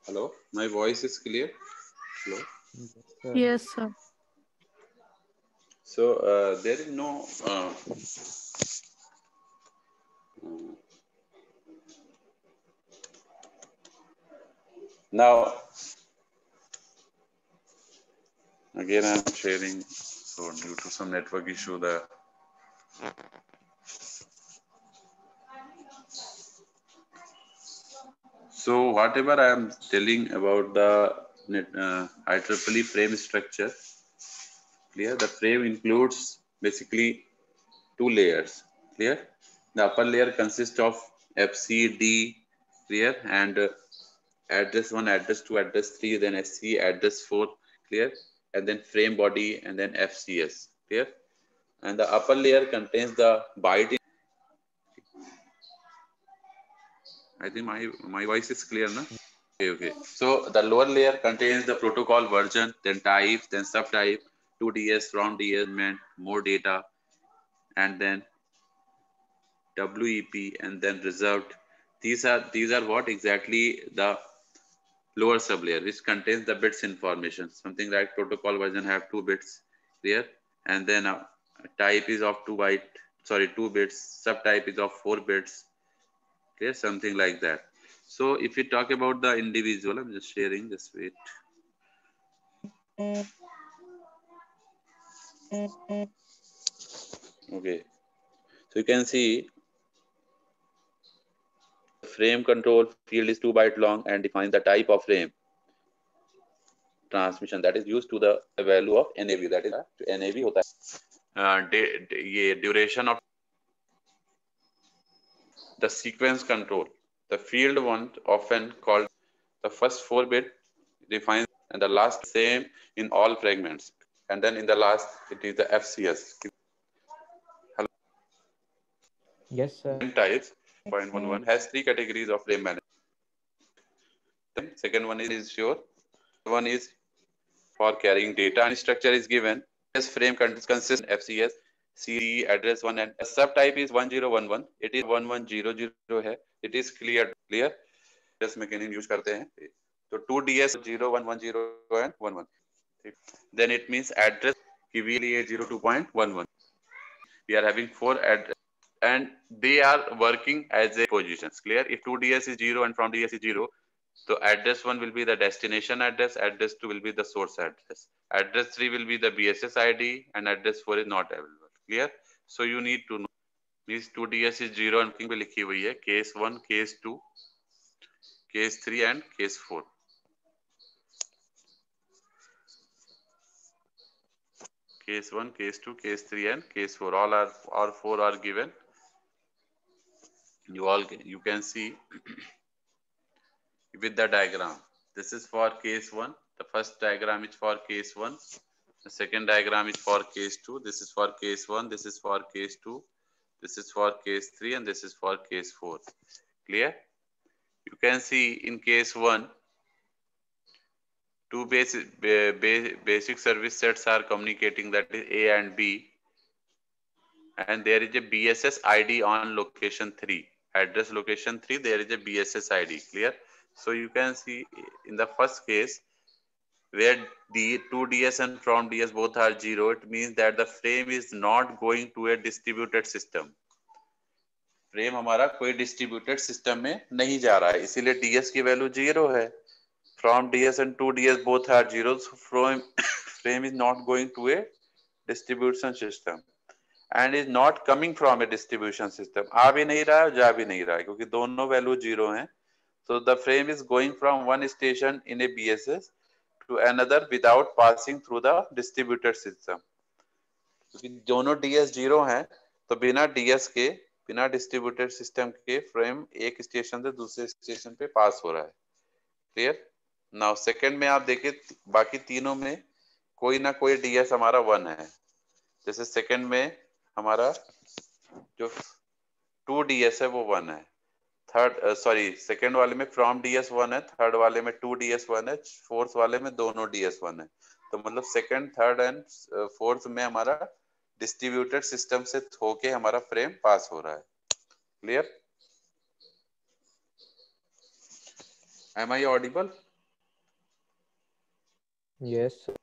Hello, my voice is clear. Hello. Yes, sir. Yes, sir. So there is no now again I am sharing. So due to some network issue, the so whatever I am telling about the IEEE frame structure, clear. The frame includes basically two layers. Clear. The upper layer consists of FCD, clear, and address 1, address 2, address 3, then SC, address 4, clear, and then frame body, and then FCS, clear. And the upper layer contains the byte. I think my voice is clear, na? Okay. So the lower layer contains the protocol version, then type, then subtype, 2DS, from DS, more data, and then WEP, and then reserved. These are what exactly the lower sublayer, which contains the bits information. Something like protocol version have 2 bits there, and then type is of 2 bits. Subtype is of 4 bits. Okay, something like that. So if we talk about the individual, I'm just sharing. Just wait. Okay, so you can see frame control field is 2 byte long and defines the type of frame transmission that is used to the value of NAV. That is NAV होता है ये duration of the sequence control. The field one often called the first 4 bit defines, and the last same in all fragments, and then in the last it is the FCS. Yes, sir. Frame types 0.11 has 3 categories of frame management. Second one is sure. One is for carrying data and structure is given. This frame consists FCS, CD, address 1, and subtype is 1011. It is 1100 है. It is clear. Just mechanism use करते हैं. So 2DS 0110 and 11. Then it means address KVL 802.11. We are having 4 address and they are working as a positions. Clear? If 2DS is 0 and from DS is 0, so address 1 will be the destination address, address 2 will be the source address, address 3 will be the BSS ID, and address 4 is not available. Clear? So you need to know these 2DS is 0 and पे लिखी हुई है case 1, case 2, case 3 and case 4. Case 1, case 2, case 3 and case 4. All are or 4 are given. You can see with the diagram. This is for case 1. The first diagram is for case 1. The second diagram is for case 2. This is for case 1. This is for case 2. This is for case 3 and this is for case 4. Clear? You can see in case 1, two basic service sets are communicating, that is A and B. And there is a BSS ID on location 3. Address location 3, there is a BSS ID. Clear? So you can see in the first case, where the 2DS and from DS both are 0, it means that the frame is not going to a distributed system. Frame हमारा कोई distributed system में नहीं जा रहा है, इसीलिए DS की value 0 है. From DS and 2DS both are 0, so frame is not going to a distribution system and is not coming from a distribution system. आ भी नहीं रहा है, जा भी नहीं रहा है, क्योंकि दोनों वैल्यू 0 हैं. So the frame is going from one station in a BSS to another without passing through the distributed system. क्योंकि दोनों DS 0 हैं, तो बिना DS के, बिना डिस्ट्रीब्यूटेड सिस्टम के फ्रेम एक स्टेशन से दूसरे स्टेशन पे पास हो रहा है. क्लियर? नाउ सेकंड में आप देखिए, बाकी तीनों में कोई ना कोई DS हमारा 1 है. जैसे सेकंड में हमारा जो 2DS है वो 1 है. सेकंड वाले में फ्रॉम DS 1 है, थर्ड वाले में 2DS 1 है, फोर्थ वाले में दोनों DS 1 है. तो मतलब सेकंड, थर्ड एंड फोर्थ में हमारा डिस्ट्रीब्यूटेड सिस्टम से होके हमारा फ्रेम पास हो रहा है. Clear? Am I audible? Yes, sir.